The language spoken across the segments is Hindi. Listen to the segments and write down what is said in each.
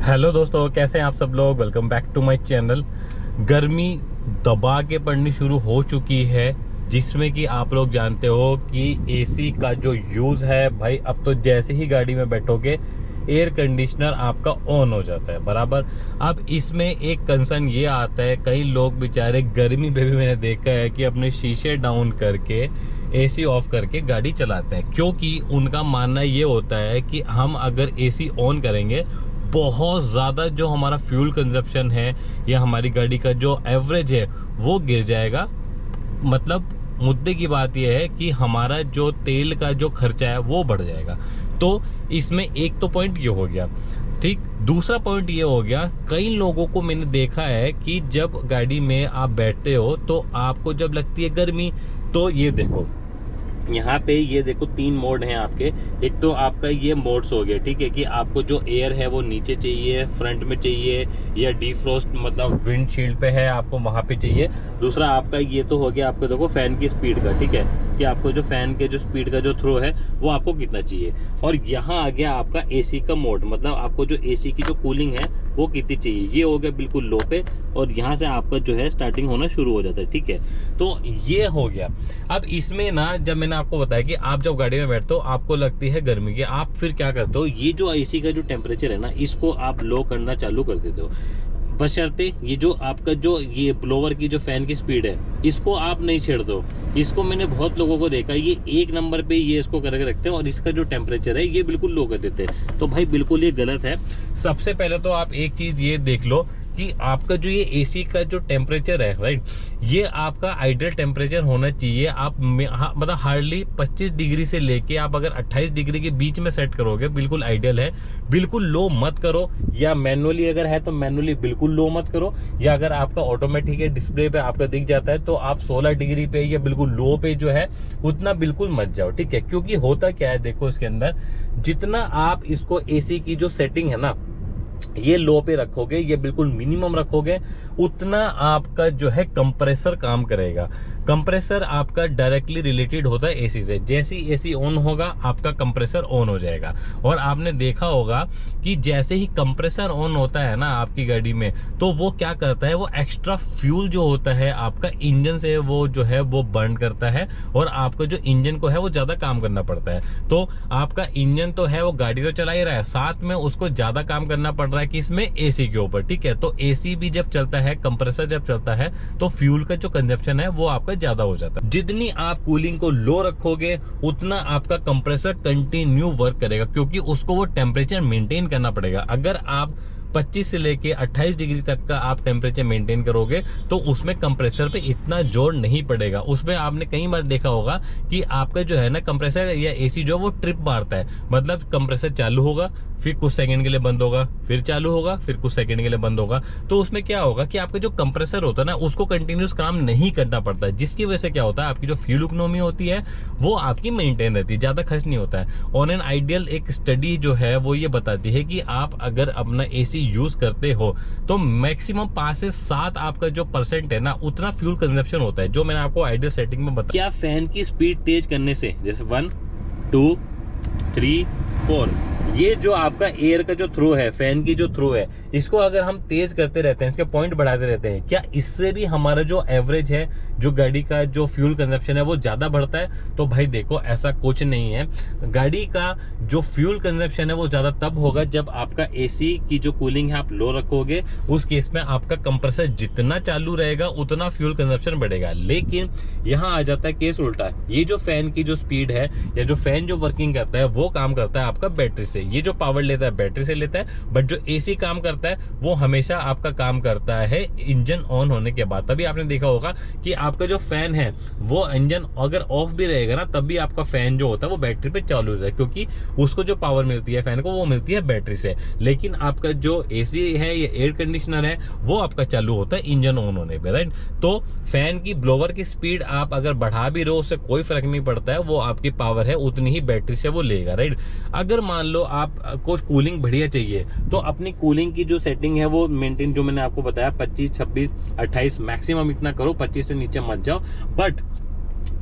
हेलो दोस्तों, कैसे हैं आप सब लोग। Welcome back to my channel. गर्मी दबा के पड़नी शुरू हो चुकी है, जिसमें कि आप लोग जानते हो कि एसी का जो यूज़ है भाई, अब तो जैसे ही गाड़ी में बैठोगे एयर कंडीशनर आपका ऑन हो जाता है बराबर। अब इसमें एक कंसर्न ये आता है, कई लोग बेचारे गर्मी में भी मैंने देखा है कि अपने शीशे डाउन करके एसी ऑफ करके गाड़ी चलाते हैं, क्योंकि उनका मानना ये होता है कि हम अगर एसी ऑन करेंगे बहुत ज़्यादा जो हमारा फ्यूल कंजप्शन है या हमारी गाड़ी का जो एवरेज है वो गिर जाएगा। मतलब मुद्दे की बात यह है कि हमारा जो तेल का जो खर्चा है वो बढ़ जाएगा। तो इसमें एक तो पॉइंट ये हो गया, ठीक। दूसरा पॉइंट ये हो गया, कई लोगों को मैंने देखा है कि जब गाड़ी में आप बैठते हो तो आपको जब लगती है गर्मी, तो ये देखो यहाँ पे ये देखो 3 मोड हैं आपके। एक तो आपका ये मोड्स हो गया, ठीक है, कि आपको जो एयर है वो नीचे चाहिए, फ्रंट में चाहिए, या डिफ्रोस्ट मतलब विंडशील्ड पे है आपको वहां पे चाहिए। दूसरा आपका ये तो हो गया, आपको देखो फैन की स्पीड का, ठीक है, कि आपको जो फैन के जो स्पीड का जो थ्रो है वो आपको कितना चाहिए। और यहाँ आ गया आपका एसी का मोड, मतलब आपको जो एसी की जो कूलिंग है वो कितनी चाहिए। ये हो गया बिल्कुल लो पे, और यहाँ से आपका जो है स्टार्टिंग होना शुरू हो जाता है, ठीक है। तो ये हो गया। अब इसमें ना, जब मैंने आपको बताया कि आप जब गाड़ी में बैठते हो आपको लगती है गर्मी की, आप फिर क्या करते हो, ये जो एसी का जो टेम्परेचर है ना, इसको आप लो करना चालू कर देते हो, बशर्ते ये जो आपका जो ये ब्लोवर की जो फैन की स्पीड है इसको आप नहीं छेड़ दो। इसको मैंने बहुत लोगों को देखा, ये 1 नंबर पे ये इसको करके रखते हैं और इसका जो टेम्परेचर है ये बिल्कुल लो कर देते हैं। तो भाई बिल्कुल ये गलत है। सबसे पहले तो आप एक चीज ये देख लो कि आपका जो ये एसी का जो टेम्परेचर है, राइट, ये आपका आइडियल टेम्परेचर होना चाहिए। आप मतलब हार्डली 25 डिग्री से लेके आप अगर 28 डिग्री के बीच में सेट करोगे बिल्कुल आइडियल है। बिल्कुल लो मत करो, या मैनुअली अगर है तो मैनुअली बिल्कुल लो मत करो, या अगर आपका ऑटोमेटिक है डिस्प्ले पे आपका दिख जाता है तो आप 16 डिग्री पे या बिल्कुल लो पे जो है उतना बिल्कुल मत जाओ, ठीक है। क्योंकि होता क्या है, देखो इसके अंदर जितना आप इसको एसी की जो सेटिंग है ना ये लो पे रखोगे, ये बिल्कुल मिनिमम रखोगे, उतना आपका जो है कंप्रेसर काम करेगा। कंप्रेसर आपका डायरेक्टली रिलेटेड होता है एसी से। जैसे ही एसी ऑन होगा आपका कंप्रेसर ऑन हो जाएगा। और आपने देखा होगा कि जैसे ही कंप्रेसर ऑन होता है ना आपकी गाड़ी में, तो वो क्या करता है, वो एक्स्ट्रा फ्यूल जो होता है आपका इंजन से वो जो है वो बर्न करता है, और आपका जो इंजन को है वो ज्यादा काम करना पड़ता है। तो आपका इंजन तो है वो गाड़ी तो चला ही रहा है, साथ में उसको ज्यादा काम करना पड़ रहा है कि इसमें एसी के ऊपर, ठीक है। तो एसी भी जब चलता है, कंप्रेसर जब चलता है, तो फ्यूल का जो कंजप्शन है वो आपका ज्यादा हो जाता है। जितनी आप कूलिंग को लो रखोगे उतना आपका कंप्रेसर कंटिन्यू वर्क करेगा, क्योंकि उसको वो टेम्परेचर मेंटेन करना पड़ेगा। अगर आप 25 से लेके 28 डिग्री तक का आप टेम्परेचर मेंटेन करोगे तो उसमें कंप्रेसर पे इतना जोर नहीं पड़ेगा। उसमें आपने कई बार देखा होगा कि आपका जो है ना कंप्रेसर या एसी जो वो ट्रिप मारता है, मतलब कंप्रेसर चालू होगा, फिर कुछ सेकंड के लिए बंद होगा, फिर चालू होगा, फिर कुछ सेकंड के लिए बंद होगा। तो उसमें क्या होगा कि आपका जो कंप्रेसर होता है ना उसको कंटिन्यूस काम नहीं करना पड़ता है, जिसकी वजह से क्या होता है, आपकी जो फ्यूल इकोनॉमी होती है वो आपकी मेंटेन रहती है, ज्यादा खर्च नहीं होता है। ऑन एन आइडियल एक स्टडी जो है वो ये बताती है कि आप अगर अपना एसी यूज करते हो तो मैक्सिमम 5 से 7 आपका जो % है ना उतना फ्यूल कंजप्शन होता है, जो मैंने आपको आइडियल सेटिंग में बताया। क्या फैन की स्पीड तेज करने से, जैसे 1 2 3 4, ये जो आपका एयर का जो थ्रो है, फैन की जो थ्रो है, इसको अगर हम तेज करते रहते हैं, इसके पॉइंट बढ़ाते रहते हैं, क्या इससे भी हमारा जो एवरेज है, जो गाड़ी का जो फ्यूल कंजप्शन है वो ज्यादा बढ़ता है? तो भाई देखो ऐसा कुछ नहीं है। गाड़ी का जो फ्यूल कंजप्शन है वो ज्यादा तब होगा जब आपका एसी की जो कूलिंग है आप लो रखोगे। उस केस में आपका कंप्रेसर जितना चालू रहेगा उतना फ्यूल कंजप्शन बढ़ेगा। लेकिन यहाँ आ जाता है केस उल्टा। ये जो फैन की जो स्पीड है या जो फैन जो वर्किंग करता है वो काम करता है आपका बैटरी से। ये जो पावर लेता है बैटरी से लेता है, बट जो एसी काम करता है वो हमेशा आपका काम करता है इंजन ऑन होने के बाद। तभी आपने देखा होगा कि आपका जो फैन है वो इंजन अगर ऑफ भी रहेगा ना तब भी आपका फैन जो होता है वो बैटरी पे चालू रहता है, क्योंकि उसको जो पावर मिलती है फैन को वो मिलती है बैटरी से। लेकिन आपका जो एसी है या एयर कंडीशनर है वो आपका चालू होता है इंजन ऑन होने पे, राइट। तो फैन की ब्लोवर की स्पीड आप अगर बढ़ा भी रहो उससे कोई फर्क नहीं पड़ता है, वो आपकी पावर है उतनी ही बैटरी से वो लेगा, राइट। अगर मान लो आपको कूलिंग बढ़िया चाहिए तो अपनी कूलिंग की जो सेटिंग है वो मेंटेन, जो मैंने आपको बताया 25 26 28 मैक्सिमम इतना करो, 25 से नीचे मत जाओ। बट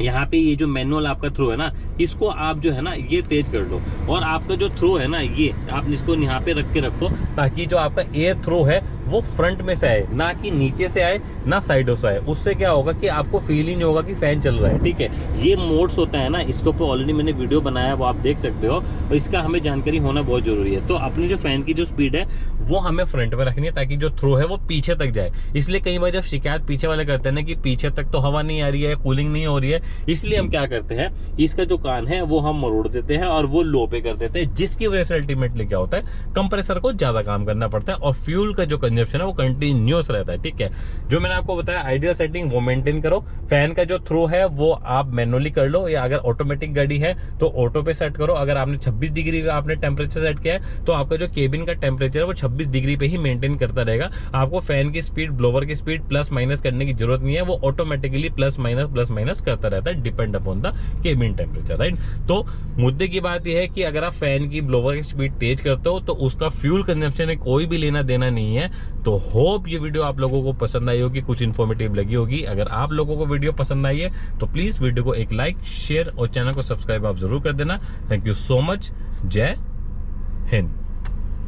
यहाँ पे ये जो मैनुअल आपका थ्रो है ना, इसको आप जो है ना ये तेज कर लो, और आपका जो थ्रो है ना ये आप इसको यहाँ पे रख के रखो, ताकि जो आपका एयर थ्रो है वो फ्रंट में से आए, ना कि नीचे से आए, ना साइडों से आए। उससे क्या होगा कि आपको फील ही नहीं होगा कि फैन चल रहा है। ठीक है, ये मोड्स होता है ना, इसके ऊपर ऑलरेडी मैंने वीडियो बनाया है, वो आप देख सकते हो, और इसका हमें जानकारी होना बहुत जरूरी है। तो अपनी जो फैन की जो स्पीड है वो हमें फ्रंट में रखनी है, ताकि जो थ्रो है वो पीछे तक जाए। इसलिए कई बार जब शिकायत पीछे वाले करते हैं ना कि पीछे तक तो हवा नहीं आ रही है, कूलिंग नहीं हो रही है, इसलिए हम क्या करते हैं, इसका जो कान है वो हम मरोड़ देते हैं और वो लो पे कर देते हैं, जिसकी वजह से अल्टीमेटली क्या होता है, कंप्रेसर को ज्यादा काम करना पड़ता है और फ्यूल का जो कंजप्शन है वो कंटिन्यूअस रहता है। ठीक है, जो मैंने आपको बताया आइडियल सेटिंग वो मेंटेन करो। फैन का जो थ्रो है वो आप मैनुअली कर लो, या अगर ऑटोमेटिक गाड़ी है तो ऑटो पे सेट करो। अगर आपने 26 डिग्री का आपने टेम्परेचर सेट किया है तो आपका जो केबिन का टेम्परेचर है वो 26 डिग्री पे ही मेंटेन करता रहेगा। आपको फैन की स्पीड, ब्लोवर की स्पीड प्लस माइनस करने की जरूरत नहीं है, वो ऑटोमेटिकली प्लस माइनस करता रहता है, depend upon the cabin temperature, right. तो मुद्दे की बात यह है कि अगर आप फैन की, ब्लोवर की स्पीड तेज करते हो तो उसका फ्यूल कंजप्शन है कोई भी लेना देना नहीं है। तो होप ये वीडियो आप लोगों को पसंद आई होगी, कुछ इन्फॉर्मेटिव लगी होगी। अगर आप लोगों को वीडियो पसंद आई है तो प्लीज वीडियो को एक लाइक, शेयर और चैनल को सब्सक्राइब आप जरूर कर देना। Thank you so much. जय हिंद।